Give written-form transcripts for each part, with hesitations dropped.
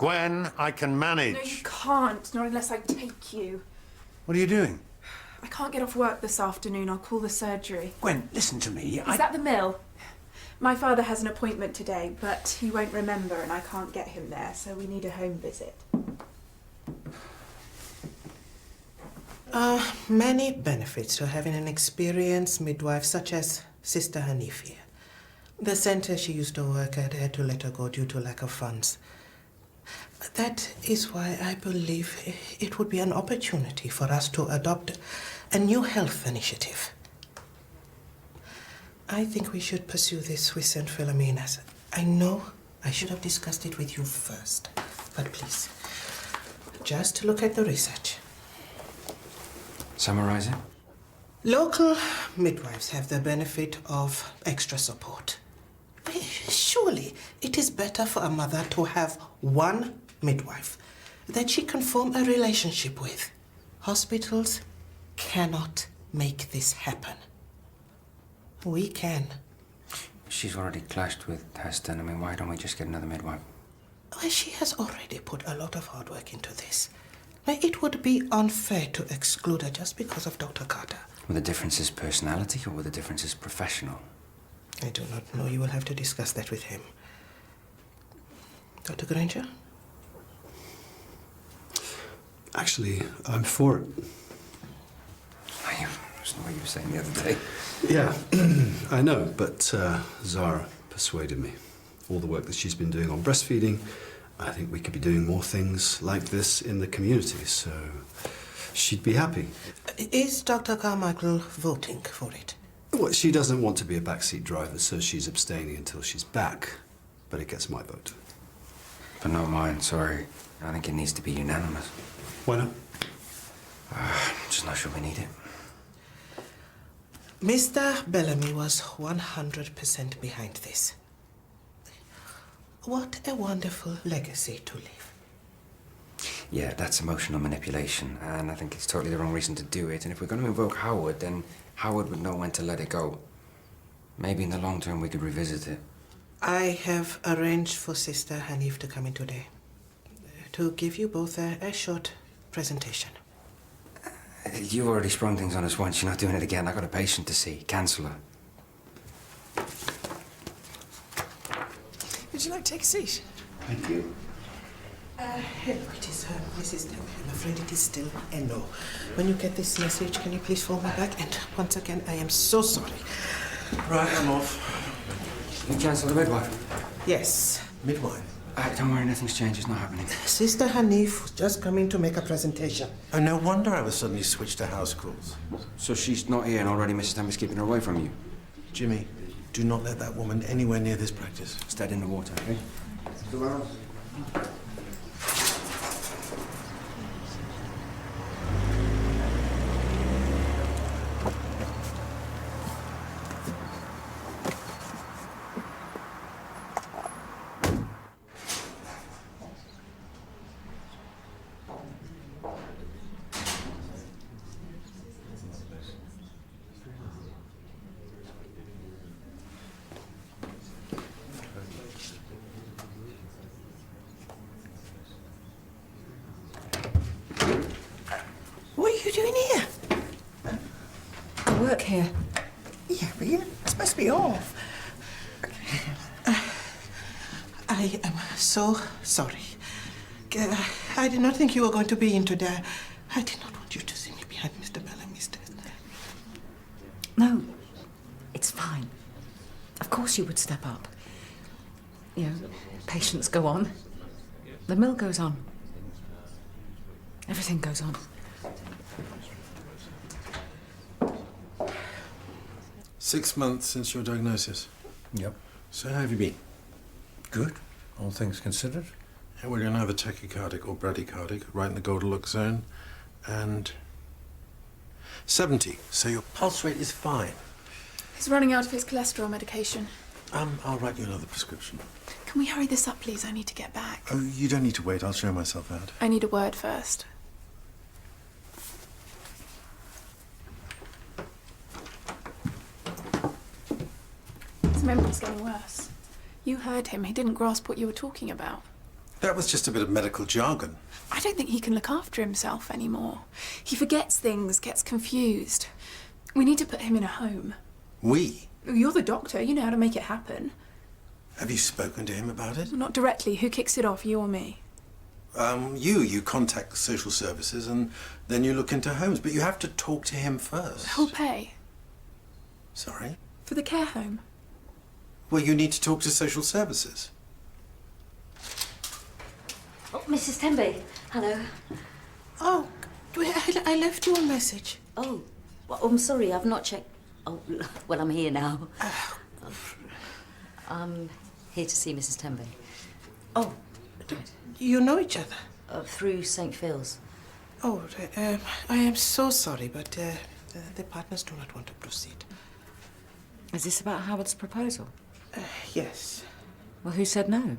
Gwen, I can manage. No, you can't. Not unless I take you. What are you doing? I can't get off work this afternoon. I'll call the surgery. Gwen, listen to me. Is that the mill? My father has an appointment today, but he won't remember and I can't get him there, so we need a home visit. Many benefits to having an experienced midwife such as Sister Hanif here. The center she used to work at had to let her go due to lack of funds. That is why I believe it would be an opportunity for us to adopt a new health initiative. I think we should pursue this with St. Philomena's. I know I should have discussed it with you first, but please, just look at the research. Summarize it. Local midwives have the benefit of extra support. Surely it is better for a mother to have one midwife that she can form a relationship with. Hospitals cannot make this happen. We can. She's already clashed with Heston. I mean, why don't we just get another midwife? Well, she has already put a lot of hard work into this. It would be unfair to exclude her just because of Dr. Carter. Were the differences personality or were the differences professional? I do not know. You will have to discuss that with him. Dr. Granger? Actually, I'm for it. That's not what you were saying the other day. Yeah, I know, but Zara persuaded me. All the work that she's been doing on breastfeeding, I think we could be doing more things like this in the community, so she'd be happy. Is Dr. Carmichael voting for it? Well, she doesn't want to be a backseat driver, so she's abstaining until she's back. But it gets my vote. But not mine, sorry. I think it needs to be unanimous. Why not? Just not sure we need it. Mr. Bellamy was 100% behind this. What a wonderful legacy to leave. Yeah, that's emotional manipulation, and I think it's totally the wrong reason to do it. And if we're going to invoke Howard, then Howard would know when to let it go. Maybe in the long term we could revisit it. I have arranged for Sister Hanif to come in today to give you both a short presentation. You've already sprung things on us once. You're not doing it again. I've got a patient to see. Cancel her. Would you like to take a seat? Thank you. Hello, it is Mrs. Dempsey. I'm afraid it is still a no. When you get this message, can you please phone me back? And once again, I am so sorry. Right, I'm off. You cancel the midwife? Yes. Midwife? Don't worry, nothing's changed. It's not happening. Sister Hanif was just coming to make a presentation. Oh, no wonder I was suddenly switched to house calls. So she's not here and already Mrs. Dempsey's keeping her away from you? Jimmy, do not let that woman anywhere near this practice. It's dead in the water, okay? What are you doing here? I work here. Yeah, but you're supposed to be off. I am so sorry. I did not think you were going to be in today. I did not want you to see me behind Mr. Bellamy's desk. No, it's fine. Of course you would step up. You know, patients go on. The mill goes on. Everything goes on. 6 months since your diagnosis. Yep. So how have you been? Good, all things considered. Yeah, well, you're neither tachycardic or bradycardic, right in the Goldilocks zone, and 70, so your pulse rate is fine. He's running out of his cholesterol medication. I'll write you another prescription. Can we hurry this up, please? I need to get back. Oh, you don't need to wait. I'll show myself out. I need a word first. His memory's getting worse. You heard him. He didn't grasp what you were talking about. That was just a bit of medical jargon. I don't think he can look after himself anymore. He forgets things, gets confused. We need to put him in a home. We? You're the doctor, you know how to make it happen. Have you spoken to him about it? Not directly. Who kicks it off, you or me? You contact social services and then you look into homes, but you have to talk to him first. Who'll pay? Sorry? For the care home. Well, you need to talk to social services. Oh, Mrs. Tembe. Hello. Oh, I left you a message. Oh, well, I'm sorry, I've not checked. Oh, well, I'm here now. I'm here to see Mrs. Tembe. Oh, you know each other? Through St. Phil's. Oh, I am so sorry, but the partners do not want to proceed. Is this about Howard's proposal? Yes. Well, who said no?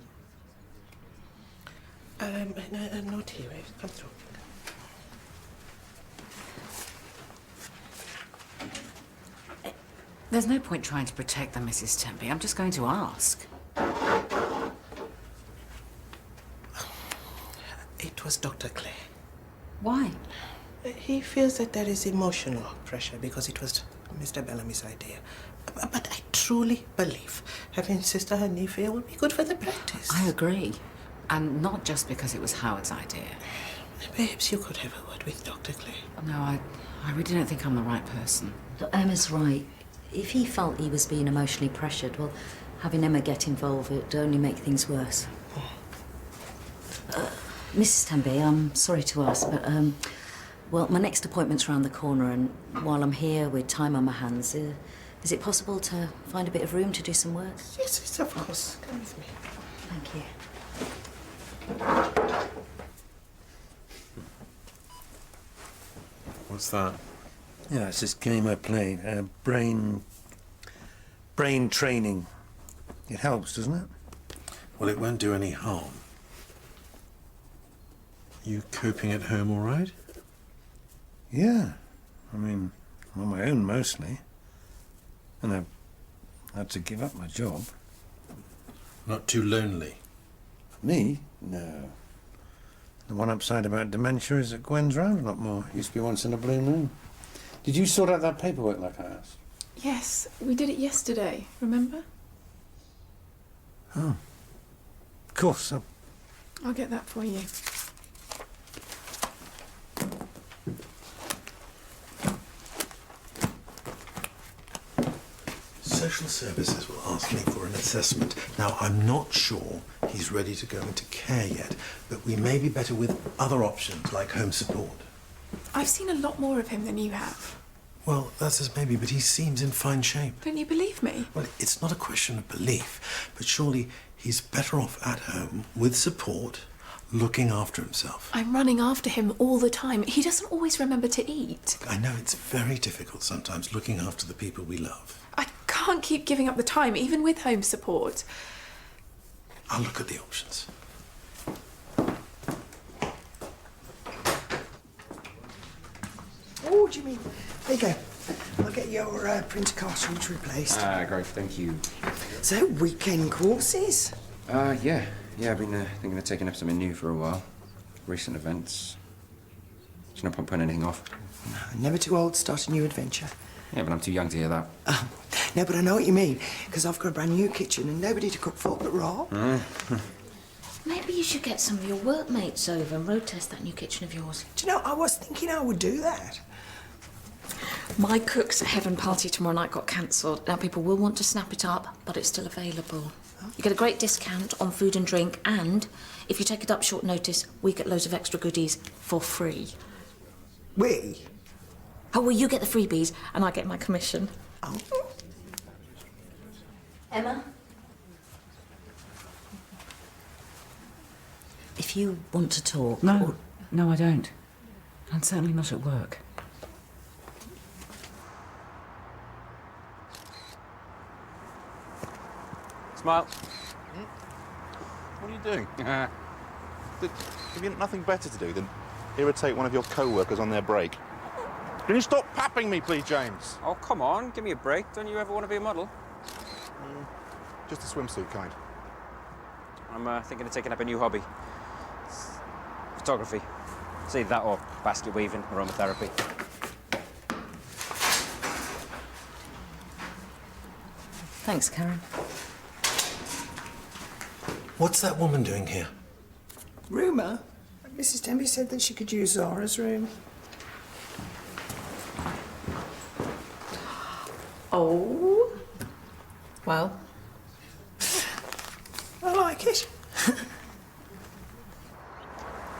Not here. Come through. There's no point trying to protect them, Mrs. Tempe. I'm just going to ask. It was Dr. Clay. Why? He feels that there is emotional pressure because it was Mr. Bellamy's idea. But I truly believe having Sister Hanifa will be good for the practice. I agree. And not just because it was Howard's idea. Perhaps you could have a word with Dr. Clay. No, I really don't think I'm the right person. Look, Emma's right. If he felt he was being emotionally pressured, well, having Emma get involved would only make things worse. Mrs. Tembe, I'm sorry to ask, but, well, my next appointment's round the corner, and while I'm here with time on my hands, is it possible to find a bit of room to do some work? Yes, of course. Come with me. Thank you. What's that? Yeah, it's this game I played. Brain training. It helps, doesn't it? Well, it won't do any harm. You coping at home all right? Yeah. I mean, I'm on my own mostly. And I've had to give up my job. Not too lonely? Me? No. The one upside about dementia is that Gwen's round a lot more. Used to be once in a blue moon. Did you sort out that paperwork like I asked? Yes, we did it yesterday, remember? Oh. Of course. I'll get that for you. Social services will ask me for an assessment. Now, I'm not sure he's ready to go into care yet, but we may be better with other options like home support. I've seen a lot more of him than you have. Well, that's as maybe, but he seems in fine shape. Don't you believe me? Well, it's not a question of belief, but surely he's better off at home with support, looking after himself. I'm running after him all the time. He doesn't always remember to eat. I know it's very difficult sometimes looking after the people we love. I can't keep giving up the time, even with home support. I'll look at the options. Oh, what do you mean? There you go. I'll get your printer cartridge replaced. Great, thank you. So, weekend courses? Yeah, I've been thinking of taking up something new for a while. Recent events. There's no point putting anything off. Never too old to start a new adventure. Yeah, but I'm too young to hear that. No, but I know what you mean, because I've got a brand new kitchen and nobody to cook for but Rob. Maybe you should get some of your workmates over and road test that new kitchen of yours. Do you know, I was thinking I would do that. My cook's heaven party tomorrow night got cancelled. Now, people will want to snap it up, but it's still available. You get a great discount on food and drink, and if you take it up short notice, we get loads of extra goodies for free. We? Oh, well, you get the freebies, and I get my commission. Oh. Emma? If you want to talk... No, no, I don't. I'm certainly not at work. Smile. What are you doing? Have you nothing better to do than irritate one of your co-workers on their break? Can you stop papping me, please, James? Oh, come on, give me a break. Don't you ever want to be a model? Just a swimsuit kind. I'm thinking of taking up a new hobby. Photography. It's either that or basket weaving, aromatherapy. Thanks, Karen. What's that woman doing here? Rumour? Mrs. Denby said that she could use Zara's room. Oh. Well. I like it.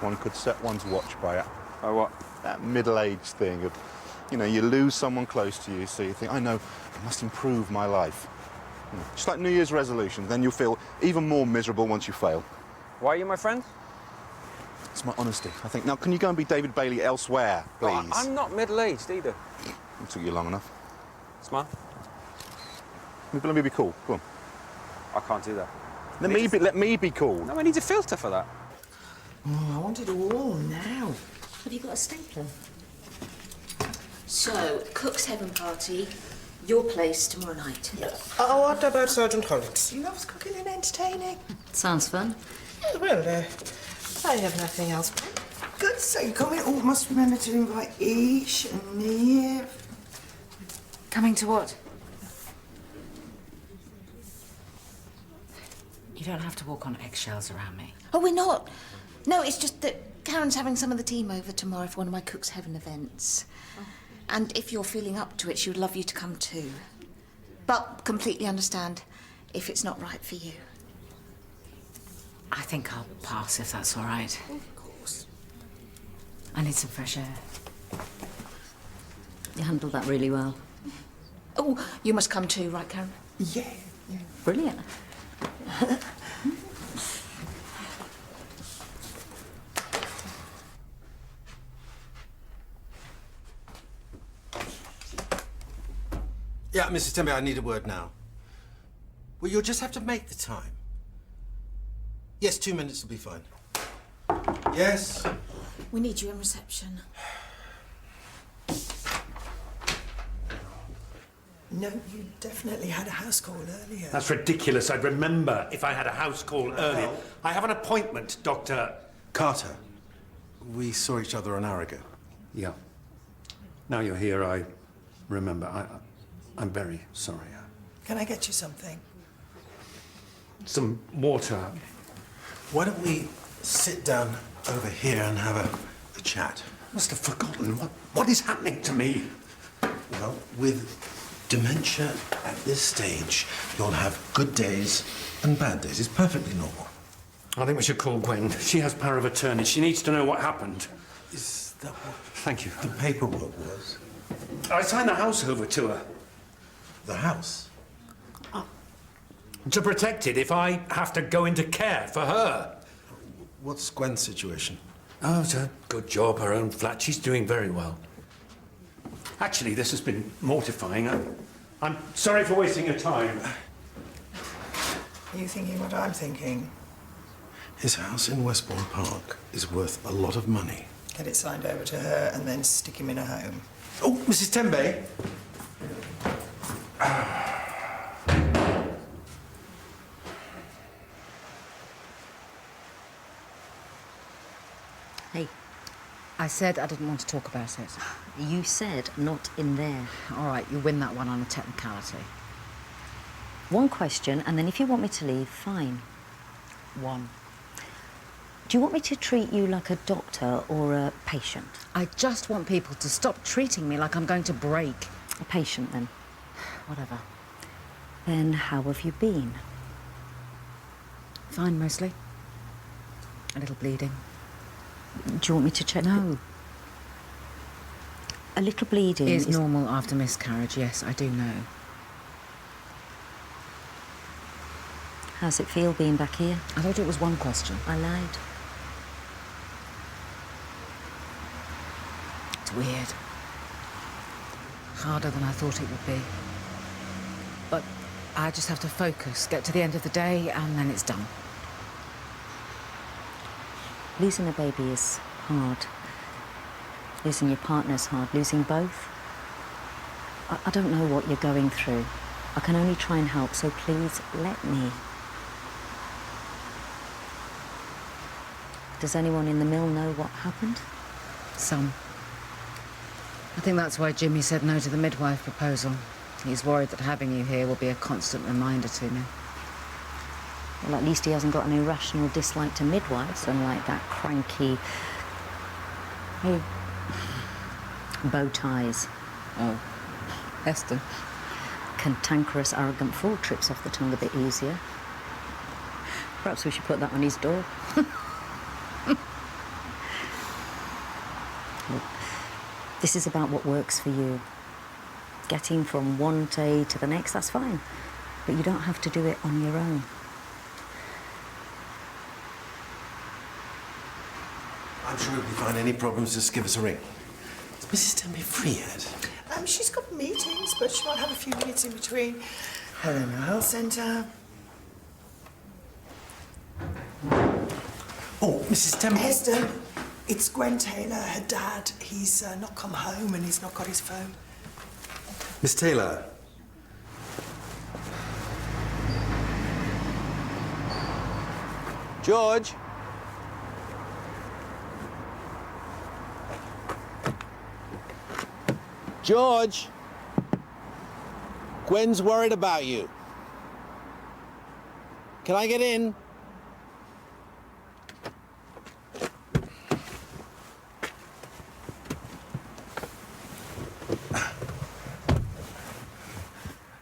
One could set one's watch by it. Oh, what? That middle-aged thing of, you know, you lose someone close to you, so you think, I know, I must improve my life. You know, just like New Year's resolutions, then you'll feel even more miserable once you fail. Why are you my friend? It's my honesty, I think. Now, can you go and be David Bailey elsewhere, please? Oh, I'm not middle-aged either. It took you long enough. Smile. Let me be cool. Go on. I can't do that. Let me be cool. No, I need a filter for that. Oh, I want it all now. Have you got a stapler? So, Cook's Heaven Party, your place tomorrow night. Oh, what about Sergeant Hollins? He loves cooking and entertaining. Sounds fun. Well, I have nothing else. Good, so you coming? Oh, must remember to invite Ish and Neve. Coming to what? You don't have to walk on eggshells around me. Oh, we're not. No, it's just that Karen's having some of the team over tomorrow for one of my Cook's Heaven events. Oh. And if you're feeling up to it, she would love you to come too. But completely understand if it's not right for you. I think I'll pass if that's all right. Of course. I need some fresh air. You handled that really well. Oh, you must come too, right, Karen? Yeah. Brilliant. Yeah, Mrs. Tembe, I need a word now. Well, you'll just have to make the time. Yes, 2 minutes will be fine. Yes? We need you in reception. No, you definitely had a house call earlier. That's ridiculous. I'd remember if I had a house call earlier. I have an appointment, Dr. Carter. We saw each other an hour ago. Yeah. Now you're here, I remember. I'm very sorry. Can I get you something? Some water. Why don't we sit down over here and have a chat? Must have forgotten. What is happening to me? Well, with dementia at this stage, you'll have good days and bad days. It's perfectly normal. I think we should call Gwen. She has power of attorney. She needs to know what happened. Is that what Thank you. the paperwork was? I signed the house over to her. The house? To protect it if I have to go into care for her. What's Gwen's situation? Oh, it's a good job, her own flat. She's doing very well. Actually, this has been mortifying. I'm sorry for wasting your time. Are you thinking what I'm thinking? His house in Westbourne Park is worth a lot of money. Get it signed over to her and then stick him in a home. Oh, Mrs. Tembe! Hey, I said I didn't want to talk about it. you said not in there. All right, you win that one on a technicality. One question, and then if you want me to leave, fine. One. Do you want me to treat you like a doctor or a patient? I just want people to stop treating me like I'm going to break. A patient, then. Whatever. Then how have you been? Fine, mostly. A little bleeding. Do you want me to check? No. A little bleeding Is normal after miscarriage, yes, I do know. How's it feel being back here? I thought it was one question. I lied. It's weird. Harder than I thought it would be. But I just have to focus, get to the end of the day, and then it's done. Losing a baby is hard. Losing your partner's hard. Losing both. I don't know what you're going through. I can only try and help, so please let me. Does anyone in the mill know what happened? Some. I think that's why Jimmy said no to the midwife proposal. He's worried that having you here will be a constant reminder to me. Well, at least he hasn't got an irrational dislike to midwives, unlike that cranky... Oh, bow ties. Oh, Heston. Cantankerous, arrogant fool trips off the tongue a bit easier. Perhaps we should put that on his door. Look, this is about what works for you. Getting from one day to the next, that's fine. But you don't have to do it on your own. I'm sure if you find any problems, just give us a ring. Is Mrs. Temby free yet? She's got meetings, but she might have a few minutes in between. Helena Health Centre. Oh, Mrs. Temby. Hester, it's Gwen Taylor, her dad. He's not come home and he's not got his phone. Miss Taylor. George? George? Gwen's worried about you. Can I get in?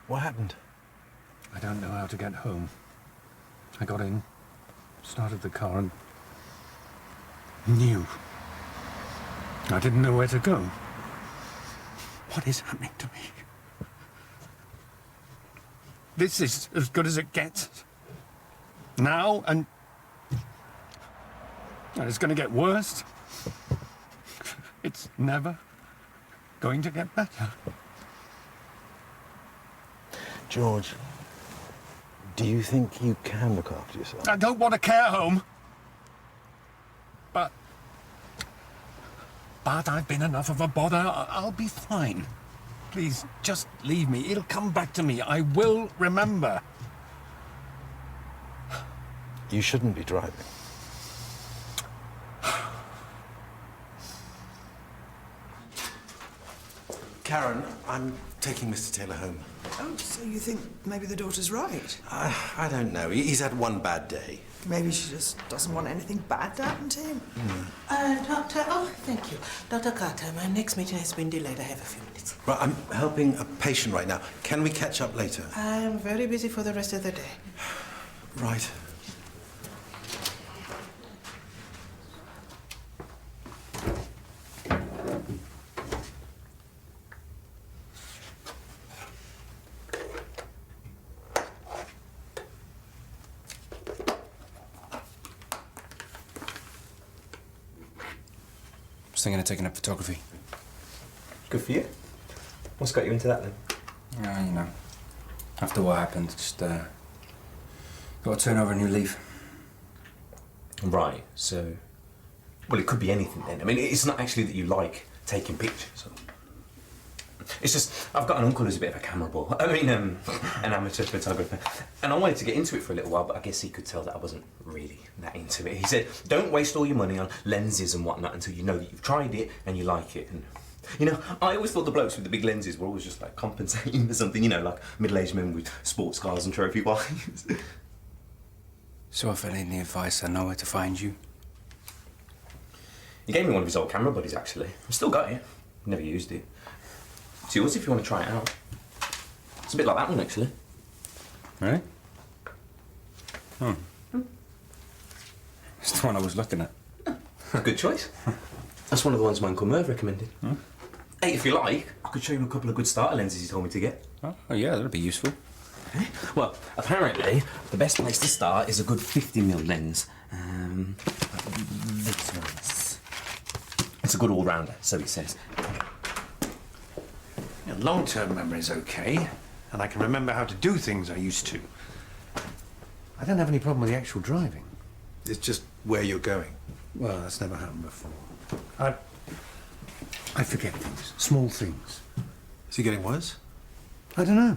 What happened? I don't know how to get home. I got in, started the car and knew. I didn't know where to go. What is happening to me? This is as good as it gets. Now, and it's going to get worse. It's never going to get better. George, do you think you can look after yourself? I don't want a care home. But I've been enough of a bother. I'll be fine. Please, just leave me. It'll come back to me. I will remember. You shouldn't be driving. Karen, I'm taking Mr. Taylor home. Oh, so you think maybe the daughter's right? I don't know. He's had one bad day. Maybe she just doesn't want anything bad to happen to him. Doctor, thank you. Dr. Carter, my next meeting has been delayed. I have a few minutes. Right, I'm helping a patient right now. Can we catch up later? I am very busy for the rest of the day. Right. I was thinking of taking up photography. Good for you. What's got you into that then? Yeah, you know. After what happened, just got to turn over a new leaf. Right, so... Well, it could be anything then. I mean, it's not actually that you like taking pictures. It's just, I've got an uncle who's a bit of a camera bull. I mean, an amateur photographer. And I wanted to get into it for a little while, but I guess he could tell that I wasn't really that into it. He said, don't waste all your money on lenses and whatnot until you know that you've tried it and you like it. And, you know, I always thought the blokes with the big lenses were always just like compensating for something, you know, like middle-aged men with sports cars and trophy wives. So if I need any advice, I know where to find you. He gave me one of his old camera buddies, actually. I've still got it. Never used it. It's yours if you want to try it out. It's a bit like that one, actually. Really? Hmm. It's the one I was looking at. Good choice. That's one of the ones my Uncle Merv recommended. Hmm? Hey, if you like, I could show you a couple of good starter lenses he told me to get. Oh yeah, that'd be useful. Well, apparently, the best place to start is a good 50mm lens. This one's... It's a good all-rounder, so he says. Your long-term memory's okay, and I can remember how to do things I used to. I don't have any problem with the actual driving. It's just where you're going. Well, that's never happened before. I forget things, small things. Is he getting worse? I don't know.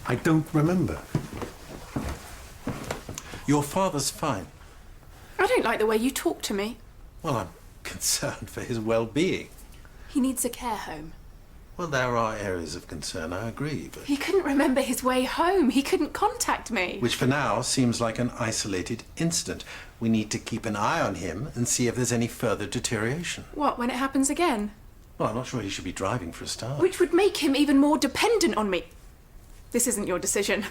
I don't remember. Your father's fine. don't like the way you talk to me. Well, I'm concerned for his well-being. He needs a care home. Well, there are areas of concern, I agree, but... He couldn't remember his way home. He couldn't contact me. Which for now seems like an isolated incident. We need to keep an eye on him and see if there's any further deterioration. What, when it happens again? Well, I'm not sure he should be driving for a start. Which would make him even more dependent on me. This isn't your decision.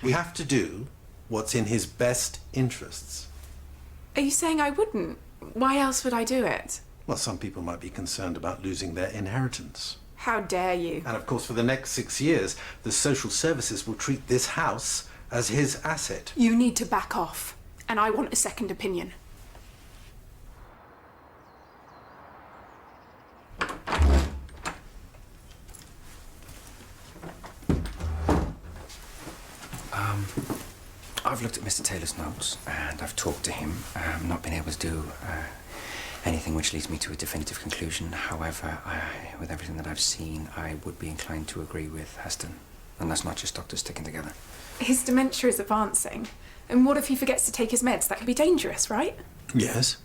We have to do what's in his best interests. Are you saying I wouldn't? Why else would I do it? Well, some people might be concerned about losing their inheritance. How dare you? And of course, for the next 6 years, the social services will treat this house as his asset. You need to back off. And I want a second opinion. I've looked at Mr. Taylor's notes and I've talked to him. Not been able to do anything which leads me to a definitive conclusion. However, with everything that I've seen, I would be inclined to agree with Heston. And that's not just doctors sticking together. His dementia is advancing. And what if he forgets to take his meds? That could be dangerous, right? Yes.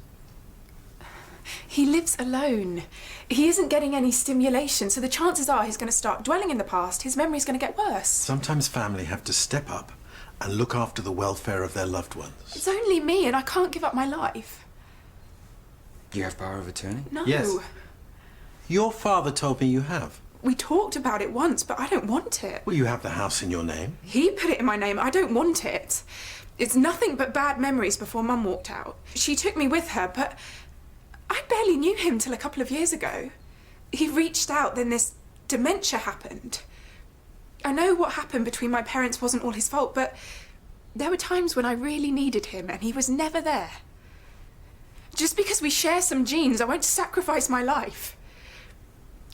He lives alone. He isn't getting any stimulation, so the chances are he's going to start dwelling in the past. His memory's going to get worse. Sometimes family have to step up and look after the welfare of their loved ones. It's only me, and I can't give up my life. You have power of attorney? No. Yes. Your father told me you have. We talked about it once, but I don't want it. Well, you have the house in your name. He put it in my name. I don't want it. It's nothing but bad memories before Mum walked out. She took me with her, but I barely knew him till a couple of years ago. He reached out, then this dementia happened. I know what happened between my parents wasn't all his fault, but there were times when I really needed him and he was never there. Just because we share some genes, I won't sacrifice my life.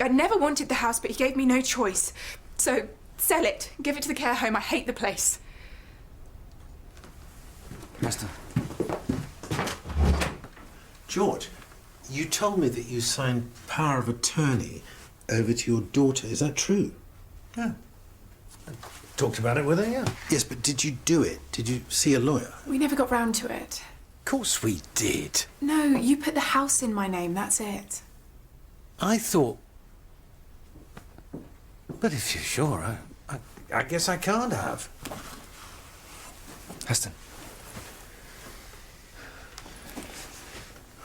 I never wanted the house, but he gave me no choice. So, sell it. Give it to the care home. I hate the place. Master. George, you told me that you signed power of attorney over to your daughter. Is that true? Yeah. I talked about it with her, yeah. Yes, but did you do it? Did you see a lawyer? We never got round to it. Of course we did. No, you put the house in my name. That's it. I thought... But if you're sure, I guess I can't have. Heston.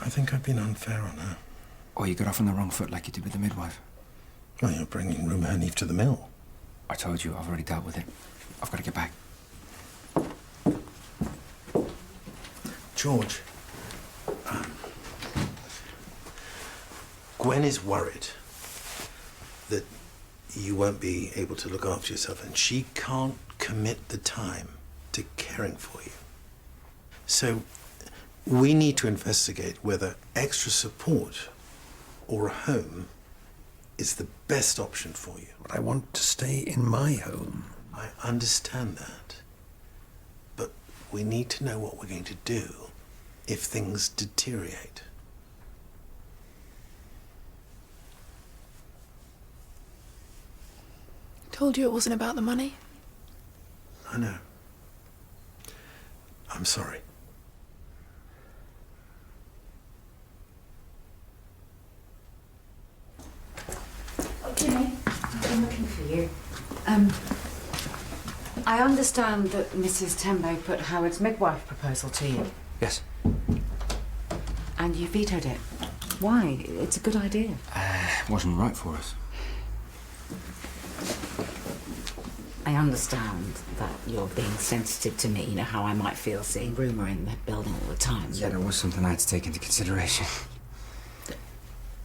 I think I've been unfair on her. Or you got off on the wrong foot like you did with the midwife. Well, you're bringing Rumour Hanif to the mill. I told you, I've already dealt with it. I've got to get back. George, Gwen is worried that you won't be able to look after yourself, and she can't commit the time to caring for you. So we need to investigate whether extra support or a home is the best option for you. But I want to stay in my home. I understand that. But we need to know what we're going to do if things deteriorate. Told you it wasn't about the money. I know. I'm sorry. Oh, Jimmy, I've been looking for you. I understand that Mrs. Tembo put Howard's midwife proposal to you. Yes. And you vetoed it. Why? It's a good idea. It wasn't right for us. I understand that you're being sensitive to me, you know, how I might feel seeing Rumour in the building all the time. Yeah, that was something I had to take into consideration.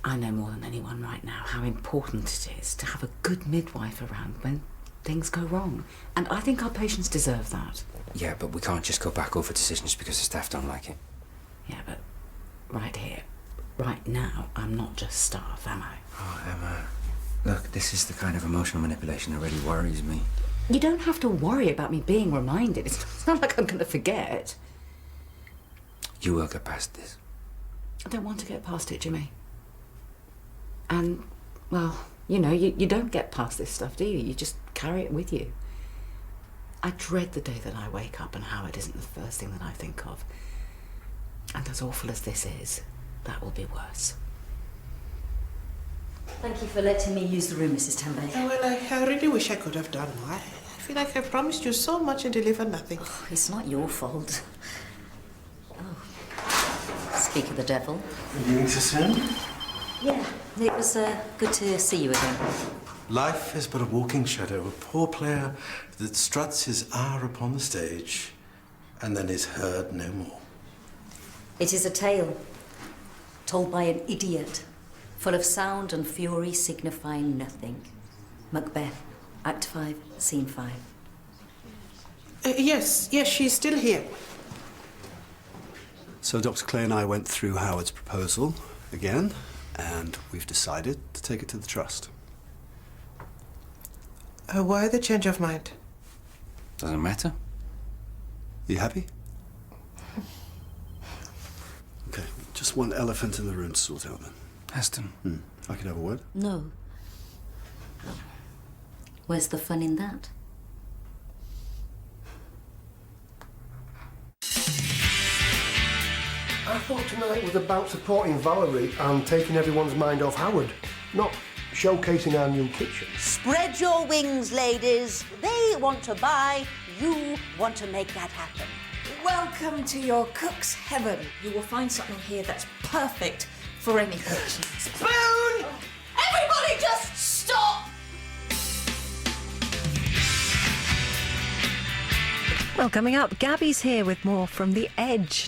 I know more than anyone right now how important it is to have a good midwife around when things go wrong. And I think our patients deserve that. Yeah, but we can't just go back over decisions because the staff don't like it. Yeah, but right here, right now, I'm not just staff, am I? Oh, Emma. Look, this is the kind of emotional manipulation that really worries me. You don't have to worry about me being reminded. It's not like I'm going to forget. You will get past this. I don't want to get past it, Jimmy. And, well, you know, you don't get past this stuff, do you? You just carry it with you. I dread the day that I wake up and Howard isn't the first thing that I think of. And as awful as this is, that will be worse. Thank you for letting me use the room, Mrs. Tambay. Oh, well, I really wish I could have done more. I feel like I've promised you so much and delivered nothing. Oh, it's not your fault. Oh. Speak of the devil. Beginning to sin? Yeah, it was good to see you again. Life is but a walking shadow, a poor player that struts his hour upon the stage and then is heard no more. It is a tale told by an idiot, full of sound and fury signifying nothing. Macbeth, Act 5, Scene 5. Yes, she's still here. So Dr. Clay and I went through Howard's proposal again, and we've decided to take it to the trust. Why the change of mind? Doesn't matter. You happy? Okay, just one elephant in the room to sort out then. Heston. I can have a word? No. Where's the fun in that? I thought tonight was about supporting Valerie and taking everyone's mind off Howard, not showcasing our new kitchen. Spread your wings, ladies. They want to buy, you want to make that happen. Welcome to your cook's heaven. You will find something here that's perfect for any kitchen. Spoon! Everybody just stop! Well, coming up, Gabby's here with more from The Edge.